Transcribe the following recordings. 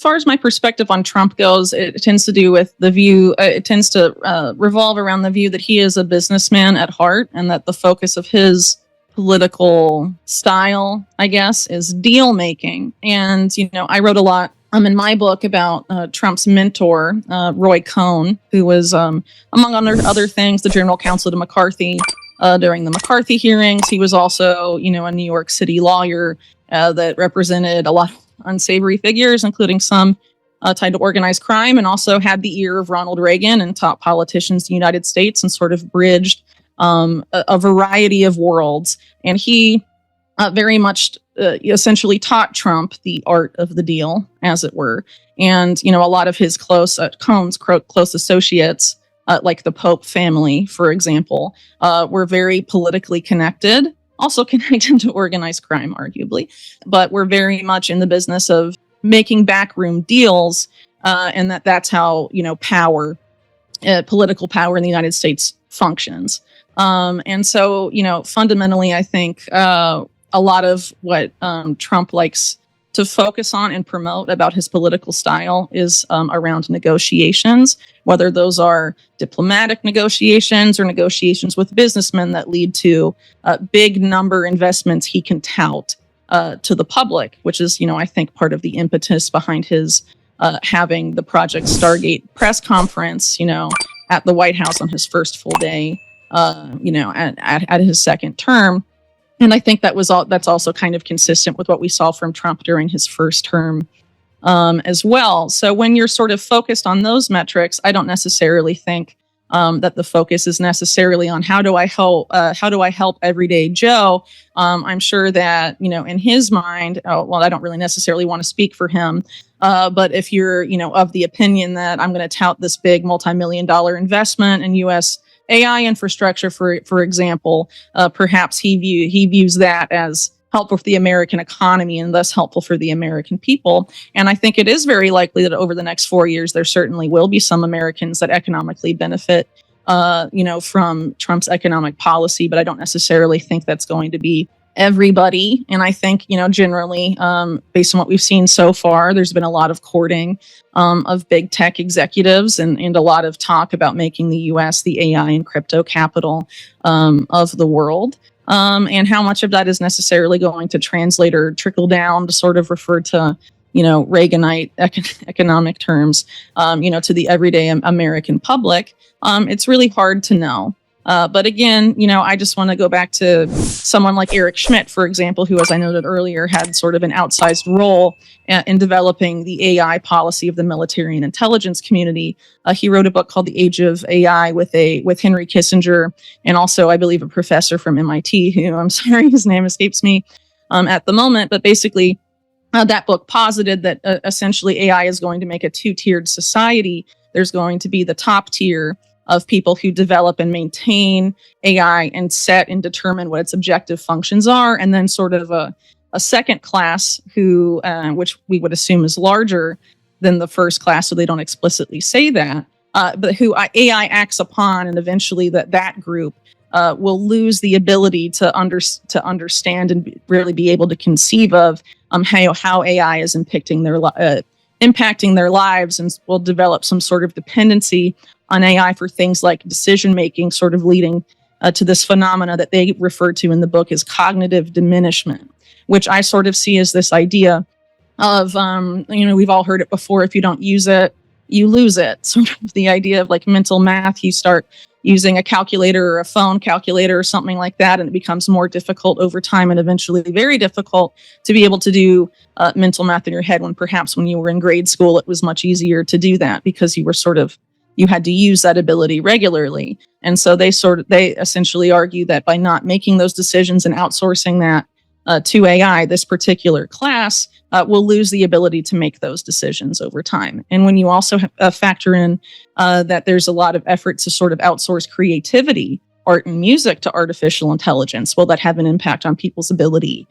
As far as my perspective on Trump goes, it tends to do with the view, it tends to revolve around the view that he is a businessman at heart and that the focus of his political style, I guess, is deal making. And, I wrote a lot in my book about Trump's mentor, Roy Cohn, who was, among other things, the general counsel to McCarthy during the McCarthy hearings. He was also, a New York City lawyer that represented a lot of unsavory figures, including some tied to organized crime, and also had the ear of Ronald Reagan and top politicians in the United States and sort of bridged a variety of worlds. And he very much essentially taught Trump the art of the deal, as it were. And, a lot of his Cohn's close associates, like the Pope family, for example, were very politically connected, also connected to organized crime, arguably, but were very much in the business of making backroom deals, and that's how, power, political power in the United States functions. And so, fundamentally, I think a lot of what Trump likes to focus on and promote about his political style is around negotiations, whether those are diplomatic negotiations or negotiations with businessmen that lead to big number investments he can tout to the public, which is, I think, part of the impetus behind his having the Project Stargate press conference, at the White House on his first full day, at his second term. And I think that's also kind of consistent with what we saw from Trump during his first term as well. So when you're sort of focused on those metrics, I don't necessarily think that the focus is necessarily on how do I help everyday Joe. I'm sure that, in his mind, I don't really necessarily want to speak for him. But if you're, of the opinion that I'm going to tout this big multi-million-dollar investment in U.S. AI infrastructure, for example, perhaps he views that as helpful for the American economy and thus helpful for the American people. And I think it is very likely that over the next 4 years, there certainly will be some Americans that economically benefit, from Trump's economic policy. But I don't necessarily think that's going to be everybody. And I think, generally, based on what we've seen so far, there's been a lot of courting of big tech executives and a lot of talk about making the U.S. the AI and crypto capital of the world. And how much of that is necessarily going to translate or trickle down to sort of refer to, Reaganite economic terms, to the everyday American public. It's really hard to know. But again, I just want to go back to someone like Eric Schmidt, for example, who, as I noted earlier, had sort of an outsized role in developing the AI policy of the military and intelligence community. He wrote a book called The Age of AI with Henry Kissinger, and also, I believe, a professor from MIT, who, I'm sorry, his name escapes me at the moment. But basically, that book posited that essentially AI is going to make a two-tiered society. There's going to be the top tier of people who develop and maintain AI and set and determine what its objective functions are, and then sort of a second class who, which we would assume is larger than the first class, so they don't explicitly say that, but who AI acts upon, and eventually that group will lose the ability to understand and really be able to conceive of how AI is impacting their lives, and will develop some sort of dependency on AI for things like decision making, sort of leading to this phenomena that they refer to in the book as cognitive diminishment, which I sort of see as this idea of, we've all heard it before, if you don't use it, you lose it. Sort of the idea of like mental math, you start using a calculator or a phone calculator or something like that, and it becomes more difficult over time and eventually very difficult to be able to do mental math in your head, when perhaps when you were in grade school, it was much easier to do that because you had to use that ability regularly. And so they essentially argue that by not making those decisions and outsourcing that to AI, this particular class will lose the ability to make those decisions over time. And when you also factor in that there's a lot of effort to sort of outsource creativity, art and music to artificial intelligence, will that have an impact on people's ability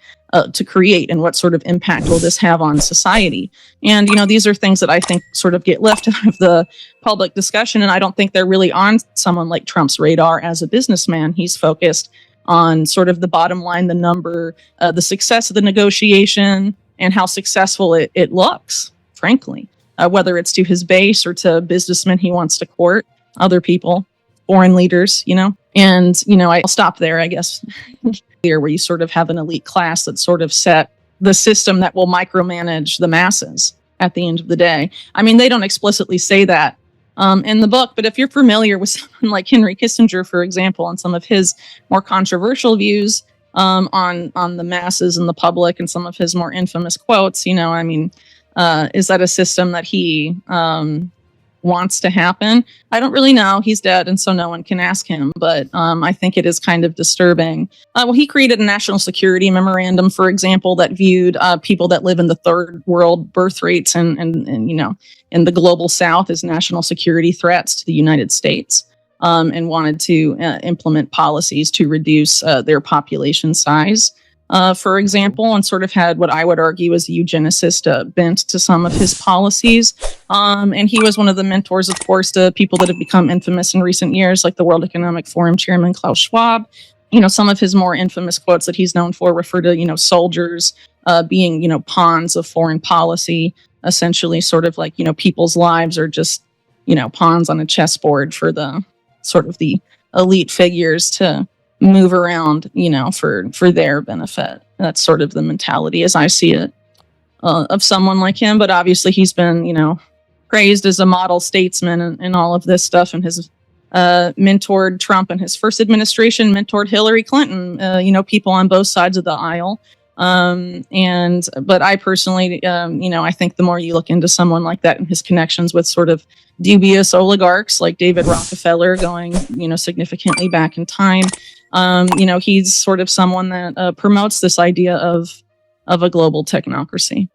to create, and what sort of impact will this have on society? And, these are things that I think sort of get left out of the public discussion, and I don't think they're really on someone like Trump's radar as a businessman. He's focused on sort of the bottom line, the number, the success of the negotiation, and how successful it looks frankly, whether it's to his base or to businessmen he wants to court, other people, foreign leaders, And, I'll stop there, I guess, here where you sort of have an elite class that sort of set the system that will micromanage the masses at the end of the day. I mean, they don't explicitly say that in the book, but if you're familiar with someone like Henry Kissinger, for example, and some of his more controversial views on the masses and the public and some of his more infamous quotes, is that a system that he wants to happen? I don't really know. He's dead, and so no one can ask him. But I think it is kind of disturbing. He created a national security memorandum, for example, that viewed people that live in the third world birth rates and in the global South as national security threats to the United States, and wanted to implement policies to reduce their population size. For example, and sort of had what I would argue is a eugenicist bent to some of his policies. And he was one of the mentors, of course, to people that have become infamous in recent years, like the World Economic Forum chairman Klaus Schwab. Some of his more infamous quotes that he's known for refer to, soldiers being, pawns of foreign policy, essentially sort of like, people's lives are just, pawns on a chessboard for the sort of the elite figures to move around, for their benefit. That's sort of the mentality as I see it of someone like him. But obviously he's been, praised as a model statesman and all of this stuff, and has mentored Trump in his first administration, mentored Hillary Clinton, people on both sides of the aisle. But I personally, I think the more you look into someone like that and his connections with sort of dubious oligarchs like David Rockefeller going, significantly back in time, he's sort of someone that promotes this idea of a global technocracy.